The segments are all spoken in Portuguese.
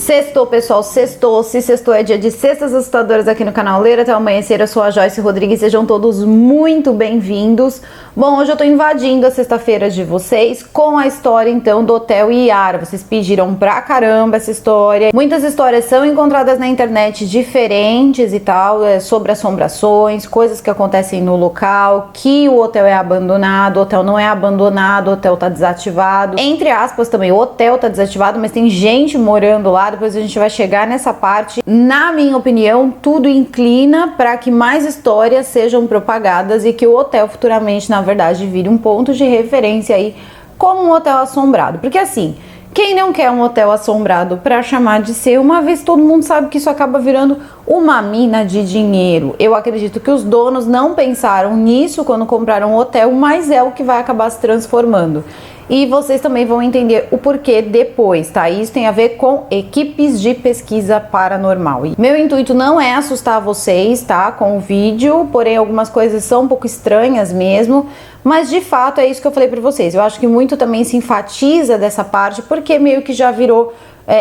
Sextou, pessoal, sextou. Se sextou é dia de Cestas Assustadoras aqui no canal Ler Até o Amanhecer. Eu sou a Joyce Rodrigues, sejam todos muito bem-vindos. Bom, hoje eu tô invadindo a sexta-feira de vocês com a história, então, do Hotel Iara. Vocês pediram pra caramba essa história. Muitas histórias são encontradas na internet diferentes e tal, sobre assombrações, coisas que acontecem no local, que o hotel é abandonado, o hotel não é abandonado, o hotel tá desativado. Entre aspas também, o hotel tá desativado, mas tem gente morando lá. Depois a gente vai chegar nessa parte. Na minha opinião, tudo inclina para que mais histórias sejam propagadas e que o hotel futuramente, na verdade, vire um ponto de referência aí como um hotel assombrado. Porque assim, quem não quer um hotel assombrado para chamar de seu, uma vez todo mundo sabe que isso acaba virando uma mina de dinheiro. Eu acredito que os donos não pensaram nisso quando compraram o hotel, mas é o que vai acabar se transformando. E vocês também vão entender o porquê depois, tá? Isso tem a ver com equipes de pesquisa paranormal. E meu intuito não é assustar vocês, tá? Com o vídeo, porém algumas coisas são um pouco estranhas mesmo, mas de fato é isso que eu falei pra vocês. Eu acho que muito também se enfatiza dessa parte, porque meio que já virou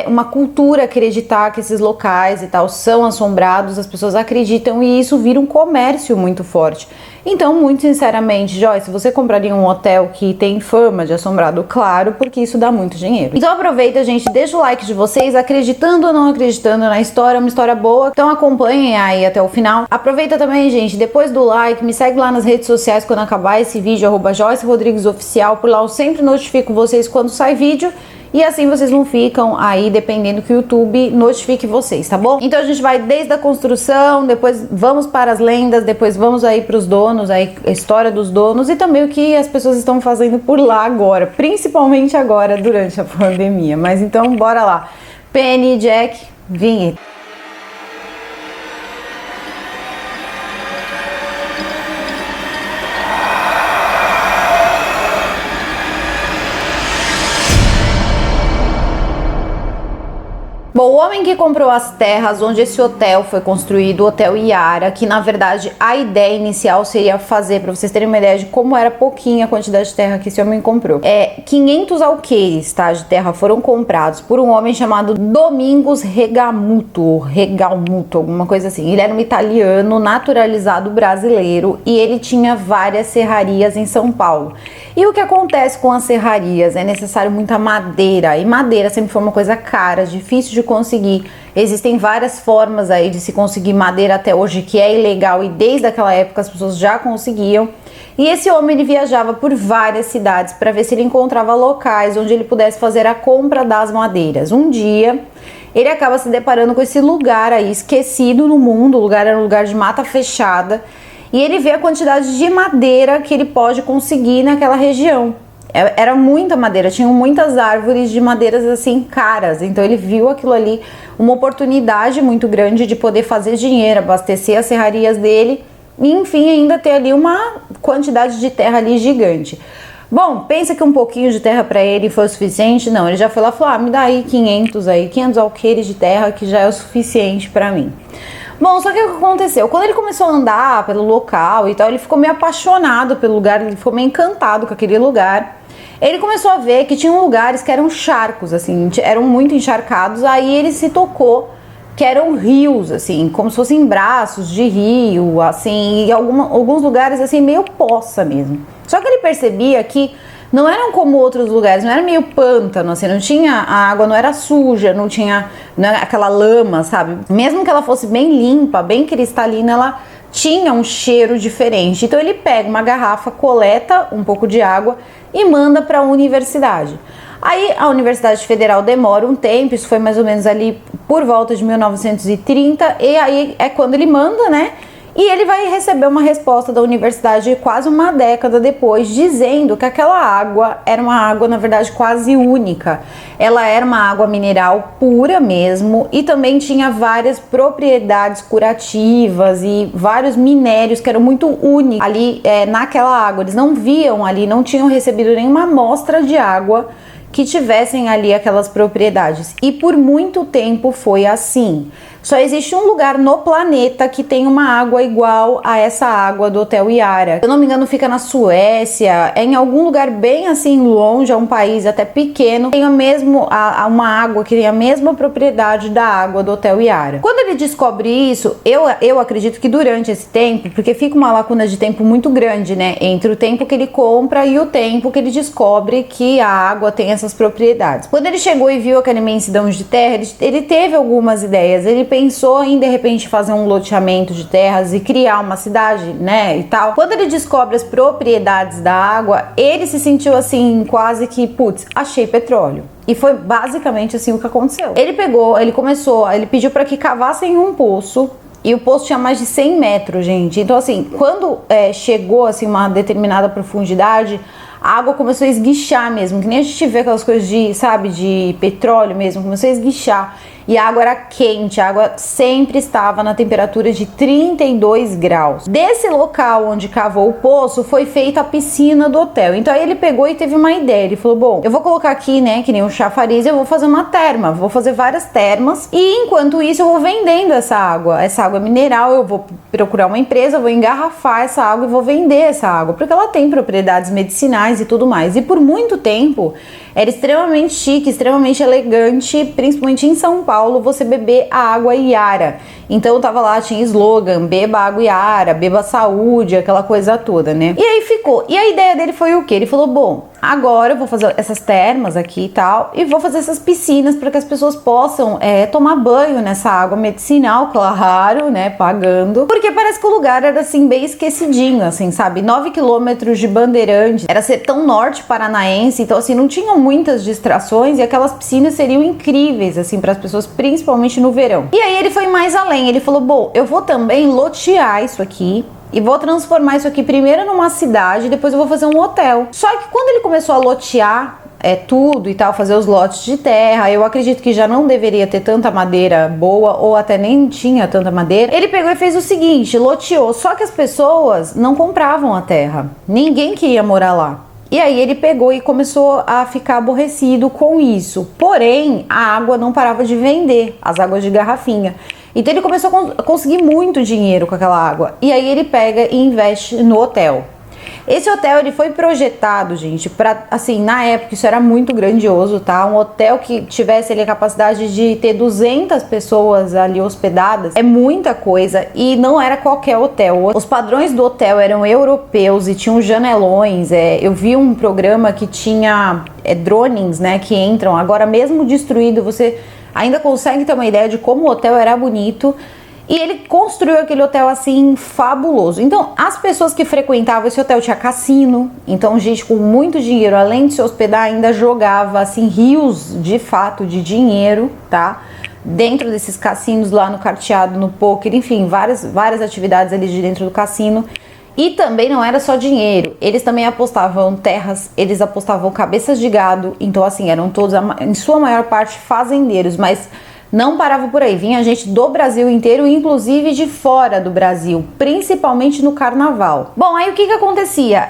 uma cultura acreditar que esses locais e tal são assombrados, as pessoas acreditam e isso vira um comércio muito forte. Então, muito sinceramente, Joyce, você compraria um hotel que tem fama de assombrado? Claro, porque isso dá muito dinheiro. Então aproveita, gente, deixa o like de vocês, acreditando ou não acreditando na história, é uma história boa, então acompanhem aí até o final. Aproveita também, gente, depois do like, me segue lá nas redes sociais quando acabar esse vídeo, @Joyce Rodrigues Oficial, por lá eu sempre notifico vocês quando sai vídeo. E assim vocês não ficam aí dependendo que o YouTube notifique vocês, tá bom? Então a gente vai desde a construção, depois vamos para as lendas, depois vamos aí para os donos, aí a história dos donos e também o que as pessoas estão fazendo por lá agora, principalmente agora durante a pandemia. Mas então bora lá. Penny, Jack, vinheta. Bom, o homem que comprou as terras onde esse hotel foi construído, o Hotel Iara, que na verdade a ideia inicial seria fazer, para vocês terem uma ideia de como era pouquinha a quantidade de terra que esse homem comprou. 500 alqueires, tá, de terra foram comprados por um homem chamado Domingos Regamuto, alguma coisa assim. Ele era um italiano naturalizado brasileiro e ele tinha várias serrarias em São Paulo. E o que acontece com as serrarias? É necessário muita madeira, e madeira sempre foi uma coisa cara, difícil de conseguir. Existem várias formas aí de se conseguir madeira até hoje que é ilegal e desde aquela época as pessoas já conseguiam. E esse homem ele viajava por várias cidades para ver se ele encontrava locais onde ele pudesse fazer a compra das madeiras. Um dia ele acaba se deparando com esse lugar aí esquecido no mundo, o lugar era um lugar de mata fechada. E ele vê a quantidade de madeira que ele pode conseguir naquela região. Era muita madeira, tinham muitas árvores de madeiras assim caras. Então ele viu aquilo ali, uma oportunidade muito grande de poder fazer dinheiro, abastecer as serrarias dele e enfim ainda ter ali uma quantidade de terra ali gigante. Bom, pensa que um pouquinho de terra para ele foi o suficiente? Não, ele já foi lá e falou, me dá aí 500 alqueires de terra que já é o suficiente para mim. Bom, só que o que aconteceu? Quando ele começou a andar pelo local e tal, ele ficou meio apaixonado pelo lugar, ele ficou meio encantado com aquele lugar. Ele começou a ver que tinham lugares que eram charcos, assim, eram muito encharcados, aí ele se tocou que eram rios, assim, como se fossem braços de rio, assim, e alguns lugares, assim, meio poça mesmo. Só que ele percebia que não eram como outros lugares, não era meio pântano, assim, não tinha, a água não era suja, não tinha aquela lama, sabe? Mesmo que ela fosse bem limpa, bem cristalina, ela tinha um cheiro diferente. Então ele pega uma garrafa, coleta um pouco de água e manda para a universidade. Aí a Universidade Federal demora um tempo, isso foi mais ou menos ali por volta de 1930, e aí é quando ele manda, né? E ele vai receber uma resposta da universidade quase uma década depois, dizendo que aquela água era uma água, na verdade, quase única. Ela era uma água mineral pura mesmo e também tinha várias propriedades curativas e vários minérios que eram muito únicos ali naquela água. Eles não viam ali, não tinham recebido nenhuma amostra de água que tivessem ali aquelas propriedades. E por muito tempo foi assim. Só existe um lugar no planeta que tem uma água igual a essa água do Hotel Yara. Se eu não me engano, fica na Suécia, é em algum lugar bem assim longe, é um país até pequeno, tem uma água que tem a mesma propriedade da água do Hotel Yara. Quando ele descobre isso, eu acredito que durante esse tempo, porque fica uma lacuna de tempo muito grande, né, entre o tempo que ele compra e o tempo que ele descobre que a água tem essas propriedades. Quando ele chegou e viu aquela imensidão de terra, ele teve algumas ideias. Ele pensou em, de repente, fazer um loteamento de terras e criar uma cidade, né, e tal. Quando ele descobre as propriedades da água, ele se sentiu assim, quase que, putz, achei petróleo. E foi basicamente assim o que aconteceu. Ele pediu para que cavassem um poço, e o poço tinha mais de 100 metros, gente. Então, assim, quando chegou assim uma determinada profundidade, a água começou a esguichar mesmo, que nem a gente vê aquelas coisas de, sabe, de petróleo mesmo, começou a esguichar. E a água era quente, a água sempre estava na temperatura de 32 graus. Desse local onde cavou o poço, foi feita a piscina do hotel. Então aí ele pegou e teve uma ideia, ele falou, bom, eu vou colocar aqui, né, que nem um chafariz, eu vou fazer uma terma, vou fazer várias termas, e enquanto isso eu vou vendendo essa água mineral, eu vou procurar uma empresa, vou engarrafar essa água e vou vender essa água, porque ela tem propriedades medicinais e tudo mais. E por muito tempo era extremamente chique, extremamente elegante, principalmente em São Paulo, você beber a água Yara. Então tava lá, tinha slogan, beba água Yara, beba saúde, aquela coisa toda, né? E aí ficou. E a ideia dele foi o quê? Ele falou, bom, agora eu vou fazer essas termas aqui e tal, e vou fazer essas piscinas para que as pessoas possam tomar banho nessa água medicinal, claro, né, pagando. Porque parece que o lugar era assim, bem esquecidinho, assim, sabe? 9 quilômetros de Bandeirantes, era sertão norte paranaense, então assim, não tinham muitas distrações e aquelas piscinas seriam incríveis, assim, para as pessoas, principalmente no verão. E aí ele foi mais além, ele falou, bom, eu vou também lotear isso aqui, e vou transformar isso aqui primeiro numa cidade, depois eu vou fazer um hotel. Só que quando ele começou a lotear tudo e tal, fazer os lotes de terra, eu acredito que já não deveria ter tanta madeira boa, ou até nem tinha tanta madeira. Ele pegou e fez o seguinte, loteou, só que as pessoas não compravam a terra, ninguém queria morar lá. E aí ele pegou e começou a ficar aborrecido com isso. Porém, a água não parava de vender, as águas de garrafinha. Então ele começou a conseguir muito dinheiro com aquela água. E aí ele pega e investe no hotel. Esse hotel, ele foi projetado, gente, para, assim, na época isso era muito grandioso, tá? Um hotel que tivesse ali a capacidade de ter 200 pessoas ali hospedadas, é muita coisa, e não era qualquer hotel. Os padrões do hotel eram europeus e tinham janelões. Eu vi um programa que tinha drones, né, que entram, agora mesmo destruído, você ainda consegue ter uma ideia de como o hotel era bonito. E ele construiu aquele hotel assim fabuloso. Então as pessoas que frequentavam esse hotel tinha cassino. Então gente com muito dinheiro, além de se hospedar, ainda jogava assim rios de fato de dinheiro, tá? Dentro desses cassinos lá no carteado, no poker, enfim, várias atividades ali de dentro do cassino. E também não era só dinheiro, eles também apostavam terras, eles apostavam cabeças de gado. Então assim, eram todos, em sua maior parte, fazendeiros, mas não parava por aí, vinha gente do Brasil inteiro, inclusive de fora do Brasil, principalmente no carnaval. Bom, aí o que acontecia?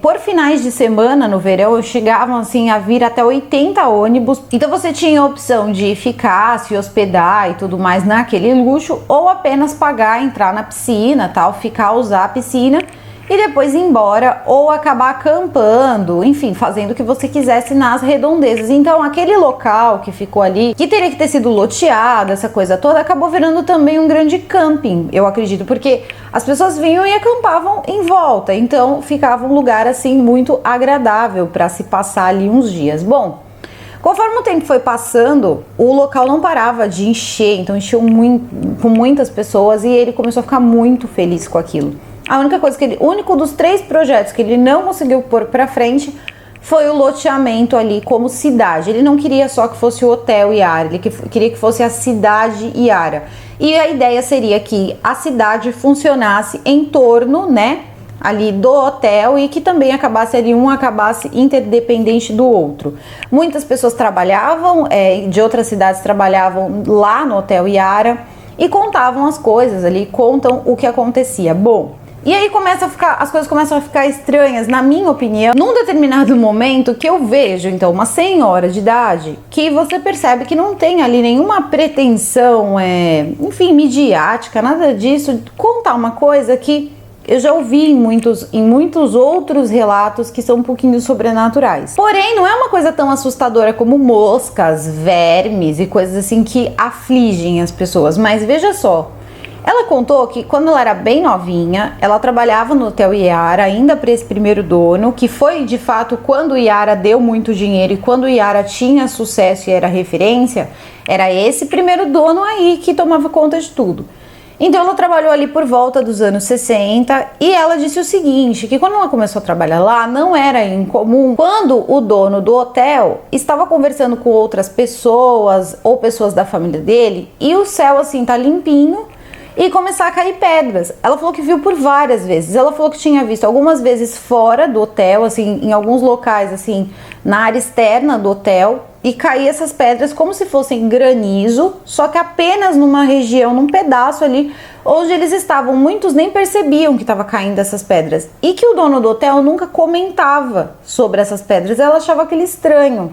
Por finais de semana, no verão, chegavam assim a vir até 80 ônibus. Então você tinha a opção de ficar, se hospedar e tudo mais naquele luxo, ou apenas pagar, entrar na piscina, tal, ficar, usar a piscina e depois ir embora, ou acabar acampando, enfim, fazendo o que você quisesse nas redondezas. Então aquele local que ficou ali, que teria que ter sido loteado, essa coisa toda, acabou virando também um grande camping, eu acredito, porque as pessoas vinham e acampavam em volta, então ficava um lugar assim muito agradável para se passar ali uns dias. Bom, conforme o tempo foi passando, o local não parava de encher, então encheu com muitas pessoas, e ele começou a ficar muito feliz com aquilo. A única coisa o único dos 3 projetos que ele não conseguiu pôr pra frente foi o loteamento ali como cidade. Ele não queria só que fosse o Hotel Yara, ele queria que fosse a cidade Yara. E a ideia seria que a cidade funcionasse em torno, né, ali do hotel, e que também um acabasse interdependente do outro. Muitas pessoas trabalhavam, de outras cidades trabalhavam lá no Hotel Yara e contavam as coisas ali, contam o que acontecia. Bom, E aí as coisas começam a ficar estranhas, na minha opinião, num determinado momento que eu vejo, então, uma senhora de idade que você percebe que não tem ali nenhuma pretensão, enfim, midiática, nada disso, contar uma coisa que eu já ouvi em muitos outros relatos que são um pouquinho sobrenaturais. Porém, não é uma coisa tão assustadora como moscas, vermes e coisas assim que afligem as pessoas, mas veja só. Ela contou que quando ela era bem novinha, ela trabalhava no Hotel Iara, ainda para esse primeiro dono, que foi de fato quando o Iara deu muito dinheiro e quando o Iara tinha sucesso e era referência, era esse primeiro dono aí que tomava conta de tudo. Então ela trabalhou ali por volta dos anos 60 e ela disse o seguinte, que quando ela começou a trabalhar lá, não era incomum quando o dono do hotel estava conversando com outras pessoas ou pessoas da família dele e o céu assim tá limpinho, e começar a cair pedras. Ela falou que viu por várias vezes. Ela falou que tinha visto algumas vezes fora do hotel, assim, em alguns locais, assim, na área externa do hotel, e cair essas pedras como se fossem granizo, só que apenas numa região, num pedaço ali, onde eles estavam. Muitos nem percebiam que estava caindo essas pedras. E que o dono do hotel nunca comentava sobre essas pedras. Ela achava aquele estranho.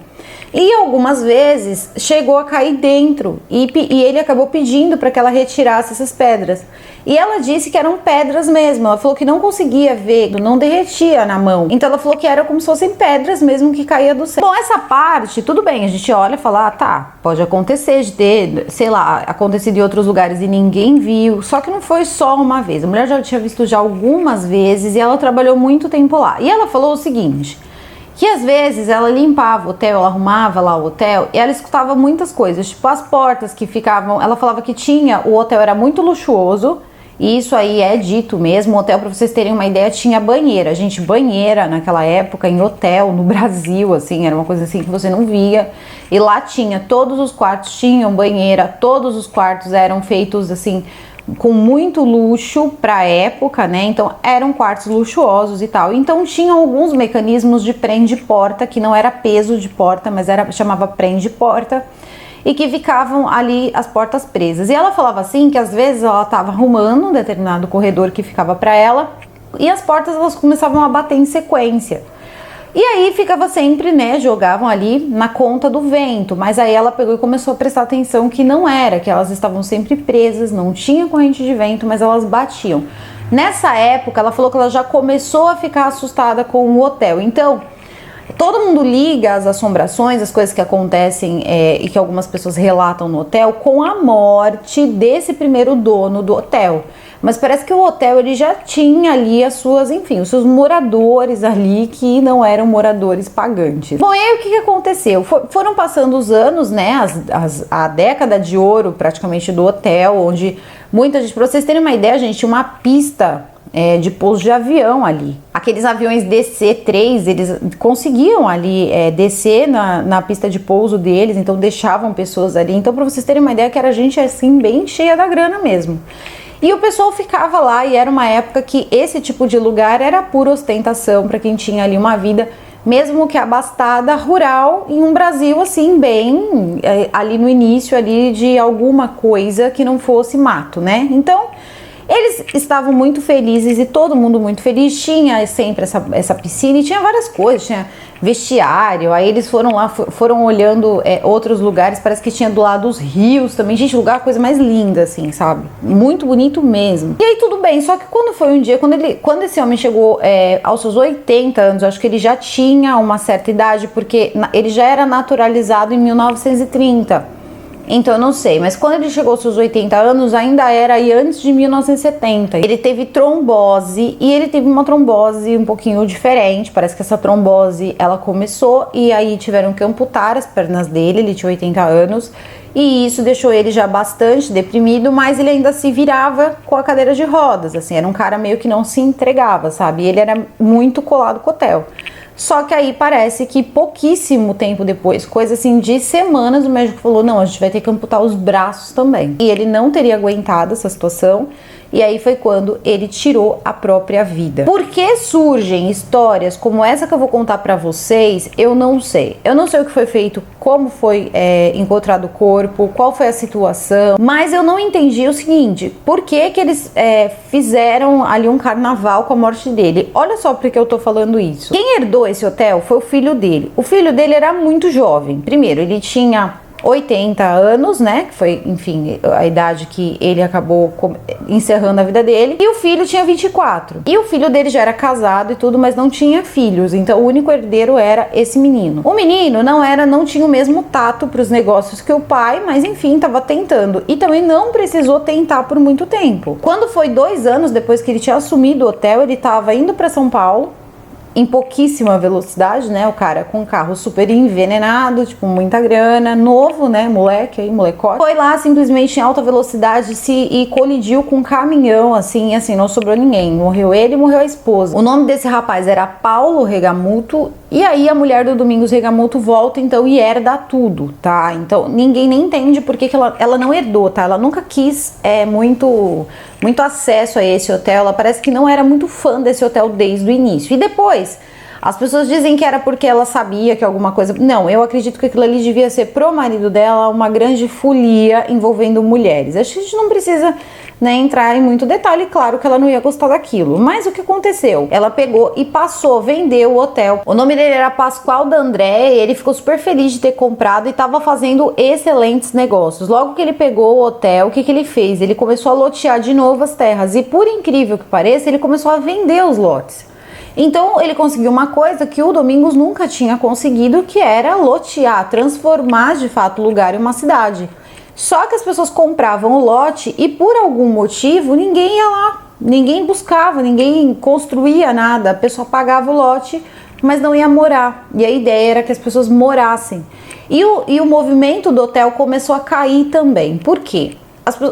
E algumas vezes chegou a cair dentro e ele acabou pedindo para que ela retirasse essas pedras. E ela disse que eram pedras mesmo. Ela falou que não conseguia ver, não derretia na mão. Então ela falou que era como se fossem pedras mesmo que caía do céu. Bom, essa parte, tudo bem, a gente olha e fala, tá, pode acontecer de ter, sei lá, acontecido em outros lugares e ninguém viu. Só que não foi só uma vez. A mulher já tinha visto já algumas vezes e ela trabalhou muito tempo lá. E ela falou o seguinte, que às vezes ela limpava o hotel, ela arrumava lá o hotel e ela escutava muitas coisas, tipo as portas que ficavam, ela falava que o hotel era muito luxuoso, e isso aí é dito mesmo, o hotel, pra vocês terem uma ideia, tinha banheira, gente, banheira naquela época em hotel, no Brasil, assim, era uma coisa assim que você não via, e lá todos os quartos tinham banheira, todos os quartos eram feitos assim, com muito luxo para a época, né? Então eram quartos luxuosos e tal. Então tinham alguns mecanismos de prende-porta, que não era peso de porta, mas chamava prende-porta, e que ficavam ali as portas presas. E ela falava assim que às vezes ela estava arrumando um determinado corredor que ficava para ela e as portas elas começavam a bater em sequência. E aí ficava sempre, né, jogavam ali na conta do vento, mas aí ela pegou e começou a prestar atenção que não era, que elas estavam sempre presas, não tinha corrente de vento, mas elas batiam. Nessa época, ela falou que ela já começou a ficar assustada com o hotel. Então, todo mundo liga as assombrações, as coisas que acontecem e que algumas pessoas relatam no hotel com a morte desse primeiro dono do hotel. Mas parece que o hotel ele já tinha ali os seus moradores ali que não eram moradores pagantes. Bom, e aí o que aconteceu? Foram passando os anos, né? A década de ouro praticamente do hotel, onde muita gente, pra vocês terem uma ideia, gente, tinha uma pista de pouso de avião ali. Aqueles aviões DC-3, eles conseguiam ali descer na pista de pouso deles, então deixavam pessoas ali. Então, pra vocês terem uma ideia, que era gente assim, bem cheia da grana mesmo. E o pessoal ficava lá e era uma época que esse tipo de lugar era pura ostentação para quem tinha ali uma vida, mesmo que abastada, rural, em um Brasil assim, bem ali no início ali de alguma coisa que não fosse mato, né? Então, eles estavam muito felizes e todo mundo muito feliz, tinha sempre essa piscina e tinha várias coisas, tinha vestiário, aí eles foram lá, foram olhando outros lugares, parece que tinha do lado os rios também, gente, lugar, coisa mais linda assim, sabe? Muito bonito mesmo. E aí tudo bem, só que quando foi um dia, quando esse homem chegou aos seus 80 anos, eu acho que ele já tinha uma certa idade, porque ele já era naturalizado em 1930. Então eu não sei, mas quando ele chegou aos seus 80 anos, ainda era aí antes de 1970. Ele teve trombose e ele teve uma trombose um pouquinho diferente. Parece que essa trombose, ela começou e aí tiveram que amputar as pernas dele, ele tinha 80 anos. E isso deixou ele já bastante deprimido, mas ele ainda se virava com a cadeira de rodas, assim, era um cara meio que não se entregava, sabe? E ele era muito colado com o hotel. Só que aí parece que pouquíssimo tempo depois, coisa assim de semanas, o médico falou, não, a gente vai ter que amputar os braços também. E ele não teria aguentado essa situação E aí foi quando ele tirou a própria vida. Por que surgem histórias como essa que eu vou contar pra vocês? Eu não sei. Eu não sei o que foi feito, como foi encontrado o corpo, qual foi a situação, mas eu não entendi o seguinte: por que que eles fizeram ali um carnaval com a morte dele? Olha só porque eu tô falando isso. Quem herdou esse hotel foi o filho dele. O filho dele era muito jovem. Primeiro, ele tinha 80 anos, né? Que foi, enfim, a idade que ele acabou encerrando a vida dele. E o filho tinha 24. E o filho dele já era casado e tudo, mas não tinha filhos. Então o único herdeiro era esse menino. O menino não tinha o mesmo tato para os negócios que o pai, mas enfim, estava tentando. E também não precisou tentar por muito tempo. Quando foi 2 anos depois que ele tinha assumido o hotel, ele estava indo para São Paulo em pouquíssima velocidade, né? O cara com um carro super envenenado, tipo, muita grana, novo, né? Moleque aí, molecote. Foi lá simplesmente em alta velocidade e colidiu com um caminhão, assim, não sobrou ninguém. Morreu ele e morreu a esposa. O nome desse rapaz era Paulo Regamuto. E aí a mulher do Domingos Regamuto volta, então, e herda tudo, tá? Então, ninguém nem entende por que ela não herdou, tá? Ela nunca quis muito acesso a esse hotel. Ela parece que não era muito fã desse hotel desde o início. E depois, as pessoas dizem que era porque ela sabia que alguma coisa... Não, eu acredito que aquilo ali devia ser pro marido dela uma grande folia envolvendo mulheres. Acho que a gente não precisa, né, entrar em muito detalhe. Claro que ela não ia gostar daquilo. Mas o que aconteceu? Ela pegou e vendeu o hotel. O nome dele era Pascoal D'André, ele ficou super feliz de ter comprado e estava fazendo excelentes negócios. Logo que ele pegou o hotel, o que ele fez? Ele começou a lotear de novo as terras. E por incrível que pareça, ele começou a vender os lotes. Então ele conseguiu uma coisa que o Domingos nunca tinha conseguido, que era lotear, transformar de fato o lugar em uma cidade. Só que as pessoas compravam o lote e por algum motivo ninguém ia lá, ninguém buscava, ninguém construía nada, a pessoa pagava o lote, mas não ia morar. E a ideia era que as pessoas morassem. E o movimento do hotel começou a cair também. Por quê?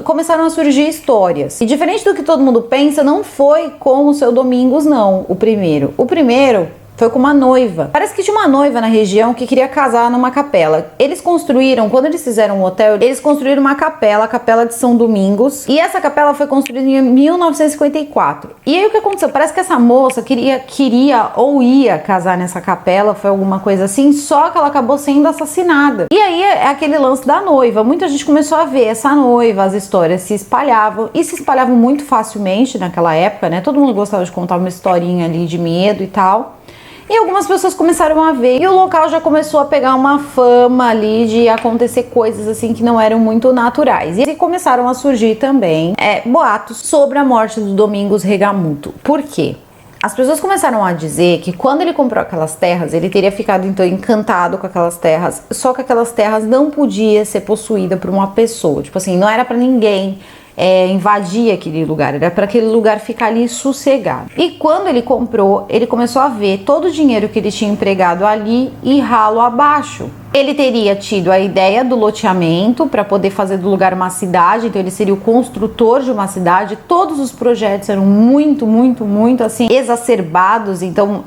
Começaram a surgir histórias. E diferente do que todo mundo pensa, não foi com o seu Domingos, não, o primeiro. O primeiro foi com uma noiva. Parece que tinha uma noiva na região que queria casar numa capela. Eles construíram, quando eles fizeram o hotel, eles construíram uma capela, a Capela de São Domingos. E essa capela foi construída em 1954. E aí o que aconteceu? Parece que essa moça queria ou ia casar nessa capela, foi alguma coisa assim, só que ela acabou sendo assassinada. E aí é aquele lance da noiva. Muita gente começou a ver essa noiva, as histórias se espalhavam. E se espalhavam muito facilmente naquela época, né? Todo mundo gostava de contar uma historinha ali de medo e tal. E algumas pessoas começaram a ver, e o local já começou a pegar uma fama ali de acontecer coisas assim que não eram muito naturais. E começaram a surgir também boatos sobre a morte do Domingos Regamuto. Por quê? As pessoas começaram a dizer que quando ele comprou aquelas terras, ele teria ficado então encantado com aquelas terras, só que aquelas terras não podiam ser possuídas por uma pessoa. Tipo assim, não era para ninguém invadir aquele lugar, era para aquele lugar ficar ali sossegado. E quando ele comprou, ele começou a ver todo o dinheiro que ele tinha empregado ali e ralo abaixo. Ele teria tido a ideia do loteamento para poder fazer do lugar uma cidade, então ele seria o construtor de uma cidade. Todos os projetos eram muito assim exacerbados, então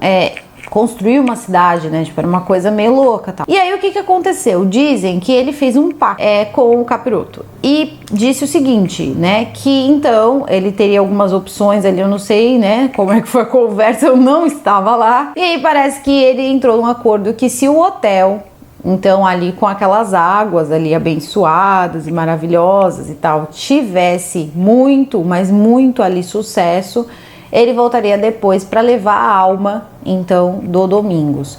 construir uma cidade, né? Tipo, era uma coisa meio louca, tá? E aí o que aconteceu? Dizem que ele fez um pacto com o Capiroto e disse o seguinte, né? Que então ele teria algumas opções ali, eu não sei, né? Como é que foi a conversa, eu não estava lá. E aí parece que ele entrou num acordo que se o hotel, então ali com aquelas águas ali abençoadas e maravilhosas e tal, tivesse muito, mas muito ali sucesso, ele voltaria depois para levar a alma, então, do Domingos.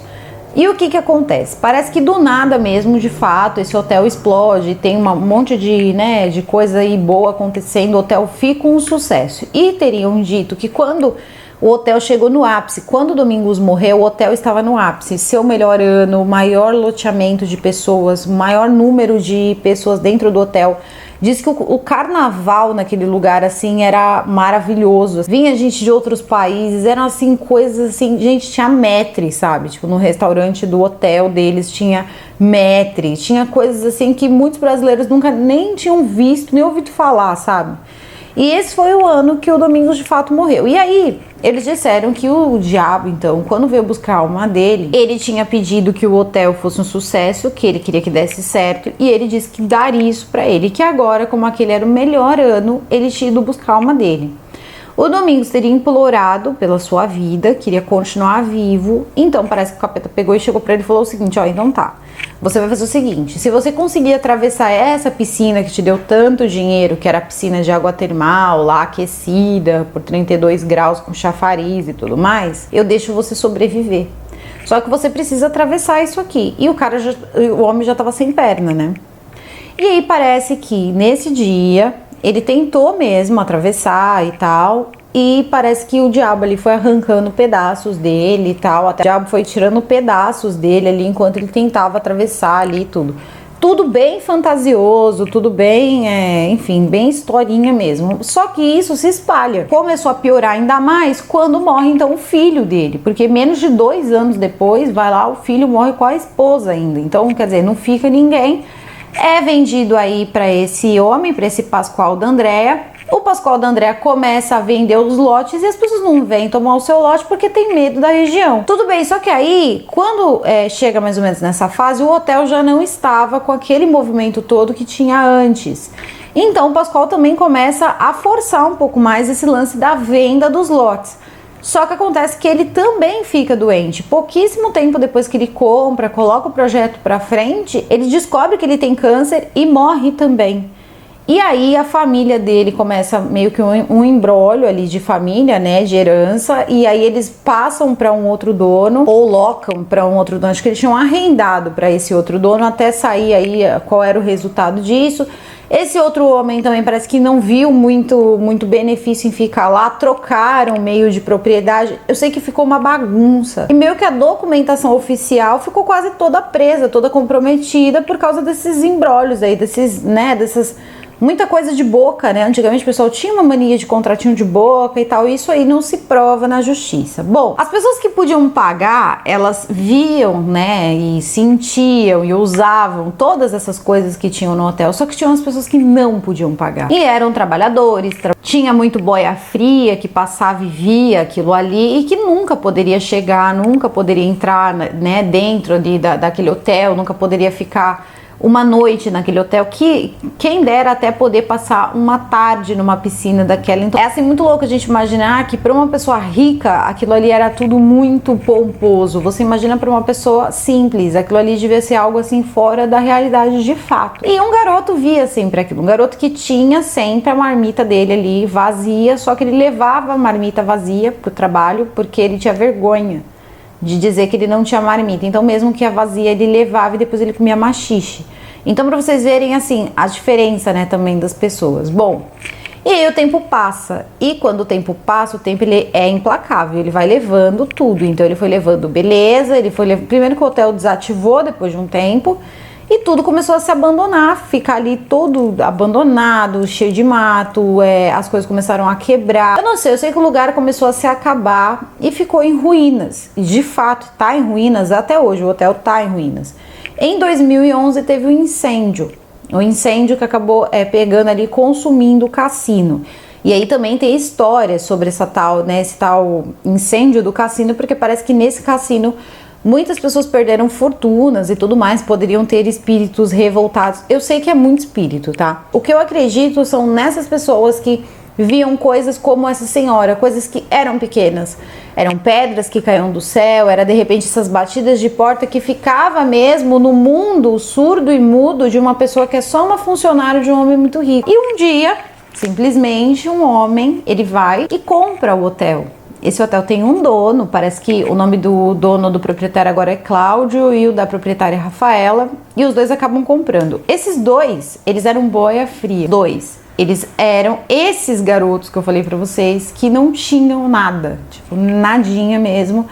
E o que acontece? Parece que do nada mesmo, de fato, esse hotel explode, tem um monte de coisa aí boa acontecendo, o hotel fica um sucesso. E teriam dito que quando o hotel chegou no ápice, quando o Domingos morreu, o hotel estava no ápice, seu melhor ano, maior loteamento de pessoas, maior número de pessoas dentro do hotel. Diz que o carnaval naquele lugar, assim, era maravilhoso. Vinha gente de outros países, eram, assim, coisas, assim... Gente, tinha maître, sabe? Tipo, no restaurante do hotel deles tinha maître. Tinha coisas, assim, que muitos brasileiros nunca nem tinham visto, nem ouvido falar, sabe? E esse foi o ano que o Domingos de fato morreu. E aí, eles disseram que o diabo, então, quando veio buscar a alma dele, ele tinha pedido que o hotel fosse um sucesso, que ele queria que desse certo, e ele disse que daria isso pra ele, que agora, como aquele era o melhor ano, ele tinha ido buscar a alma dele. O Domingos teria implorado pela sua vida, queria continuar vivo, então parece que o capeta pegou e chegou pra ele e falou o seguinte, ó, então tá, você vai fazer o seguinte, se você conseguir atravessar essa piscina que te deu tanto dinheiro, que era a piscina de água termal, lá aquecida, por 32 graus, com chafariz e tudo mais, eu deixo você sobreviver. Só que você precisa atravessar isso aqui. E o homem já tava sem perna, né? E aí parece que nesse dia ele tentou mesmo atravessar e tal, e parece que o diabo ali foi arrancando pedaços dele e tal, até o diabo foi tirando pedaços dele ali enquanto ele tentava atravessar ali tudo. Tudo bem fantasioso, tudo bem, enfim, bem historinha mesmo. Só que isso se espalha. Começou a piorar ainda mais quando morre então o filho dele, porque menos de 2 anos depois, vai lá, o filho morre com a esposa ainda. Então, quer dizer, não fica ninguém. É vendido aí para esse homem, para esse Pascoal D'Andrea. O Pascoal D'Andrea começa a vender os lotes e as pessoas não vêm tomar o seu lote porque tem medo da região. Tudo bem, só que aí, quando chega mais ou menos nessa fase, o hotel já não estava com aquele movimento todo que tinha antes. Então o Pascoal também começa a forçar um pouco mais esse lance da venda dos lotes. Só que acontece que ele também fica doente. Pouquíssimo tempo depois que ele compra, coloca o projeto pra frente, ele descobre que ele tem câncer e morre também. E aí a família dele começa meio que um imbróglio ali de família, né, de herança, e aí eles passam para um outro dono, ou locam para um outro dono, acho que eles tinham arrendado para esse outro dono, até sair aí qual era o resultado disso. Esse outro homem também parece que não viu muito benefício em ficar lá, trocaram meio de propriedade. Eu sei que ficou uma bagunça. E meio que a documentação oficial ficou quase toda presa, toda comprometida por causa desses imbróglios aí, dessas muita coisa de boca, né? Antigamente o pessoal tinha uma mania de contratinho de boca e tal, e isso aí não se prova na justiça. Bom, as pessoas que podiam pagar, elas viam, né, e sentiam e usavam todas essas coisas que tinham no hotel, só que tinham as pessoas que não podiam pagar. E eram trabalhadores, tinha muito boia fria que passava e via aquilo ali e que nunca poderia chegar, nunca poderia entrar, né, dentro ali daquele hotel, nunca poderia ficar uma noite naquele hotel, que quem dera até poder passar uma tarde numa piscina daquela. Então é assim muito louco a gente imaginar que para uma pessoa rica aquilo ali era tudo muito pomposo. Você imagina para uma pessoa simples, aquilo ali devia ser algo assim fora da realidade de fato. E um garoto via sempre aquilo, um garoto que tinha sempre a marmita dele ali vazia, só que ele levava a marmita vazia pro trabalho porque ele tinha vergonha de dizer que ele não tinha marmita, então mesmo que a vazia ele levava e depois ele comia maxixe. Então para vocês verem assim a diferença, né, também das pessoas. Bom, e aí o tempo passa, e quando o tempo passa, o tempo ele é implacável, ele vai levando tudo. Então ele foi levando beleza, primeiro que o hotel desativou depois de um tempo, e tudo começou a se abandonar, ficar ali todo abandonado, cheio de mato, as coisas começaram a quebrar. Eu não sei, eu sei que o lugar começou a se acabar e ficou em ruínas. E de fato tá em ruínas até hoje, o hotel tá em ruínas. Em 2011 teve um incêndio que acabou pegando ali, consumindo o cassino. E aí também tem histórias sobre esse tal incêndio do cassino, porque parece que nesse cassino muitas pessoas perderam fortunas e tudo mais, poderiam ter espíritos revoltados. Eu sei que é muito espírito, tá? O que eu acredito são nessas pessoas que viam coisas como essa senhora, coisas que eram pequenas. Eram pedras que caíam do céu, era de repente essas batidas de porta que ficava mesmo no mundo surdo e mudo de uma pessoa que é só uma funcionária de um homem muito rico. E um dia, simplesmente, um homem, ele vai e compra o hotel. Esse hotel tem um dono, parece que o nome do dono do proprietário agora é Cláudio e o da proprietária é Rafaela, e os dois acabam comprando. Esses dois, eles eram boia fria. Eles eram esses garotos que eu falei pra vocês que não tinham nada, tipo, nadinha mesmo.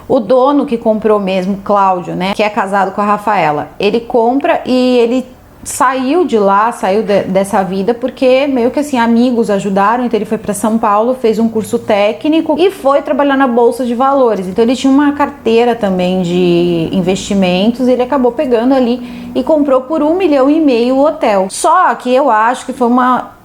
O dono que comprou mesmo, Cláudio, né, que é casado com a Rafaela, ele compra e ele saiu de lá, saiu dessa vida porque meio que assim, amigos ajudaram, então ele foi para São Paulo, fez um curso técnico e foi trabalhar na Bolsa de Valores. Então ele tinha uma carteira também de investimentos e ele acabou pegando ali e comprou por 1,5 milhão o hotel. Só que eu acho que foi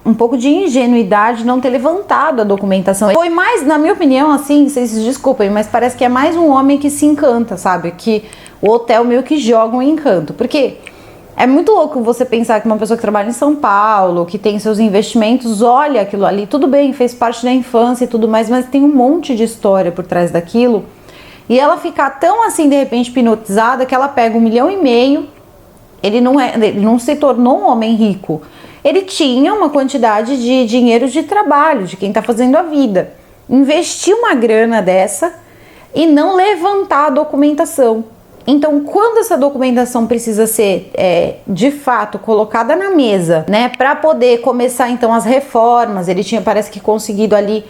um pouco de ingenuidade não ter levantado a documentação. Foi mais, na minha opinião, assim, vocês se desculpem, mas parece que é mais um homem que se encanta, sabe? Que o hotel meio que joga um encanto. Porque é muito louco você pensar que uma pessoa que trabalha em São Paulo, que tem seus investimentos, olha aquilo ali, tudo bem, fez parte da infância e tudo mais, mas tem um monte de história por trás daquilo. E ela ficar tão assim, de repente, hipnotizada, que ela pega 1,5 milhão, ele não se tornou um homem rico. Ele tinha uma quantidade de dinheiro de trabalho, de quem está fazendo a vida. Investir uma grana dessa e não levantar a documentação. Então, quando essa documentação precisa ser, de fato, colocada na mesa, né, para poder começar, então, as reformas, ele tinha, parece que, conseguido ali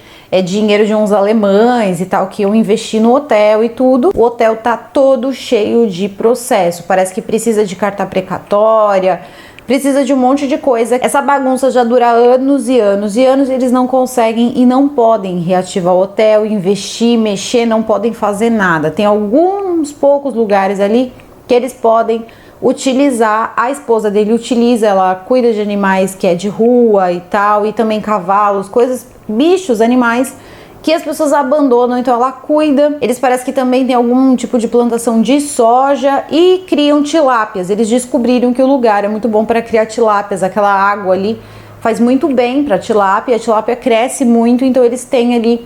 dinheiro de uns alemães e tal, que iam investir no hotel e tudo. O hotel tá todo cheio de processo, parece que precisa de carta precatória, precisa de um monte de coisa. Essa bagunça já dura anos e anos e anos, e eles não conseguem e não podem reativar o hotel, investir, mexer, não podem fazer nada. Tem alguns poucos lugares ali que eles podem utilizar. A esposa dele utiliza, ela cuida de animais que é de rua e tal, e também cavalos, coisas, bichos, animais que as pessoas abandonam, então ela cuida. Eles parecem que também tem algum tipo de plantação de soja e criam tilápias. Eles descobriram que o lugar é muito bom para criar tilápias, aquela água ali faz muito bem para tilápia, a tilápia cresce muito, então eles têm ali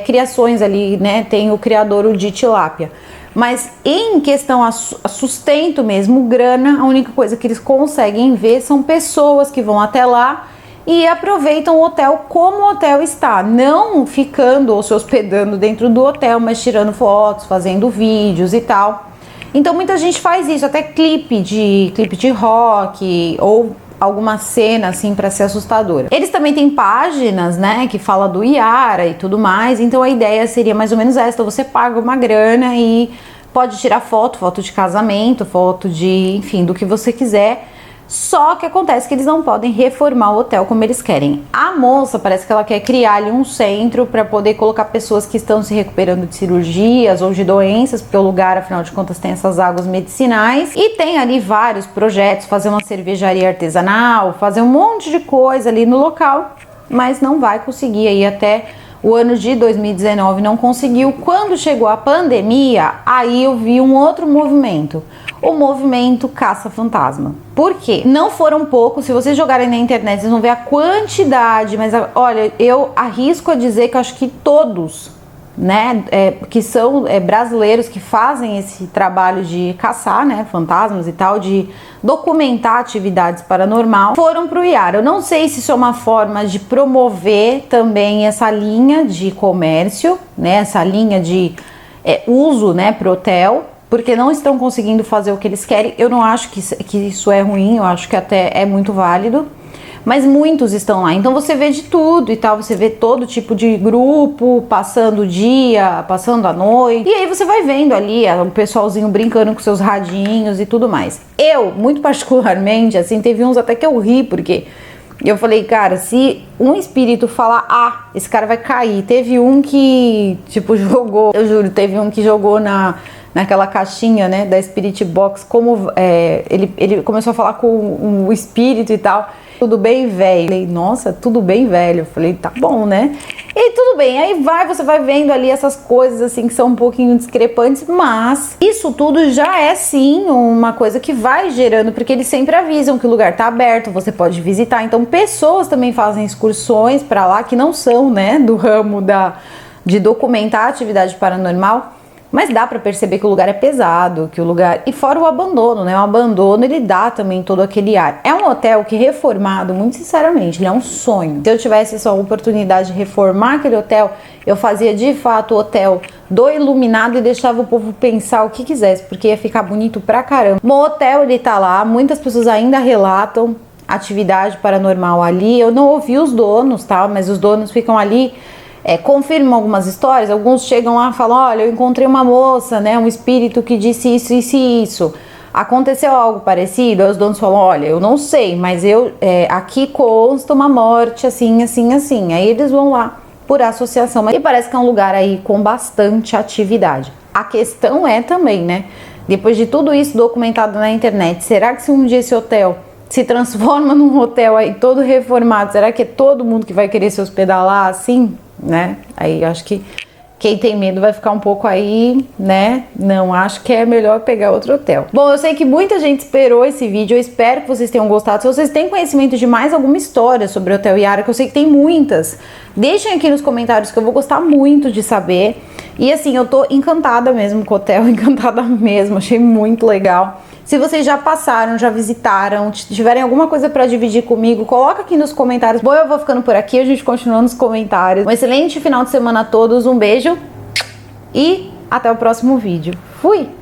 criações ali, né? Tem o criadouro de tilápia. Mas em questão a sustento mesmo, grana, a única coisa que eles conseguem ver são pessoas que vão até lá e aproveitam o hotel como o hotel está, não ficando ou se hospedando dentro do hotel, mas tirando fotos, fazendo vídeos e tal. Então muita gente faz isso, até clipe de rock ou alguma cena assim para ser assustadora. Eles também têm páginas, né, que fala do Iara e tudo mais, então a ideia seria mais ou menos essa: você paga uma grana e pode tirar foto de casamento, foto de, enfim, do que você quiser. Só que acontece que eles não podem reformar o hotel como eles querem. A moça parece que ela quer criar ali um centro para poder colocar pessoas que estão se recuperando de cirurgias ou de doenças, porque o lugar, afinal de contas, tem essas águas medicinais. E tem ali vários projetos, fazer uma cervejaria artesanal, fazer um monte de coisa ali no local, mas não vai conseguir aí até o ano de 2019, não conseguiu. Quando chegou a pandemia, aí eu vi um outro movimento. O movimento caça-fantasma. Por quê? Não foram poucos, se vocês jogarem na internet, vocês vão ver a quantidade, mas olha, eu arrisco a dizer que eu acho que todos, né, que são brasileiros que fazem esse trabalho de caçar, né, fantasmas e tal, de documentar atividades paranormal, foram pro Iara. Eu não sei se isso é uma forma de promover também essa linha de comércio, né, essa linha de uso, né, pro hotel, porque não estão conseguindo fazer o que eles querem. Eu não acho que isso é ruim, eu acho que até é muito válido, mas muitos estão lá, então você vê de tudo e tal, você vê todo tipo de grupo, passando o dia, passando a noite, e aí você vai vendo ali o pessoalzinho brincando com seus radinhos e tudo mais. Eu, muito particularmente, assim, teve uns até que eu ri, porque eu falei, cara, se um espírito falar, esse cara vai cair. Teve um que, tipo, jogou, eu juro, teve um que jogou naquela caixinha, né, da Spirit Box, como ele começou a falar com o espírito e tal. Tudo bem, velho? Falei, nossa, tudo bem, velho? Falei, tá bom, né? E tudo bem, aí você vai vendo ali essas coisas assim que são um pouquinho discrepantes, mas isso tudo já é sim uma coisa que vai gerando, porque eles sempre avisam que o lugar tá aberto, você pode visitar. Então pessoas também fazem excursões para lá que não são, né, do ramo de documentar a atividade paranormal. Mas dá pra perceber que o lugar é pesado, que o lugar... E fora o abandono, né? O abandono, ele dá também todo aquele ar. É um hotel que, reformado, muito sinceramente, ele é um sonho. Se eu tivesse só a oportunidade de reformar aquele hotel, eu fazia de fato o hotel do iluminado e deixava o povo pensar o que quisesse, porque ia ficar bonito pra caramba. O hotel, ele tá lá, muitas pessoas ainda relatam atividade paranormal ali. Eu não ouvi os donos, tá? Mas os donos ficam ali... confirmam algumas histórias. Alguns chegam lá e falam, olha, eu encontrei uma moça, né, um espírito que disse isso, isso e isso. Aconteceu algo parecido? Aí os donos falam, olha, eu não sei, mas aqui consta uma morte assim, assim, assim. Aí eles vão lá por associação, mas parece que é um lugar aí com bastante atividade. A questão é também, né? Depois de tudo isso documentado na internet, será que se um dia esse hotel se transforma num hotel aí todo reformado, será que é todo mundo que vai querer se hospedar lá assim, né? Aí acho que quem tem medo vai ficar um pouco aí, né? Não, acho que é melhor pegar outro hotel. Bom, eu sei que muita gente esperou esse vídeo, eu espero que vocês tenham gostado. Se vocês têm conhecimento de mais alguma história sobre o Hotel Yara, que eu sei que tem muitas, deixem aqui nos comentários que eu vou gostar muito de saber. E assim, eu tô encantada mesmo com o hotel, encantada mesmo, achei muito legal. Se vocês já passaram, já visitaram, tiverem alguma coisa pra dividir comigo, coloca aqui nos comentários. Bom, eu vou ficando por aqui, a gente continua nos comentários. Um excelente final de semana a todos, um beijo e até o próximo vídeo. Fui!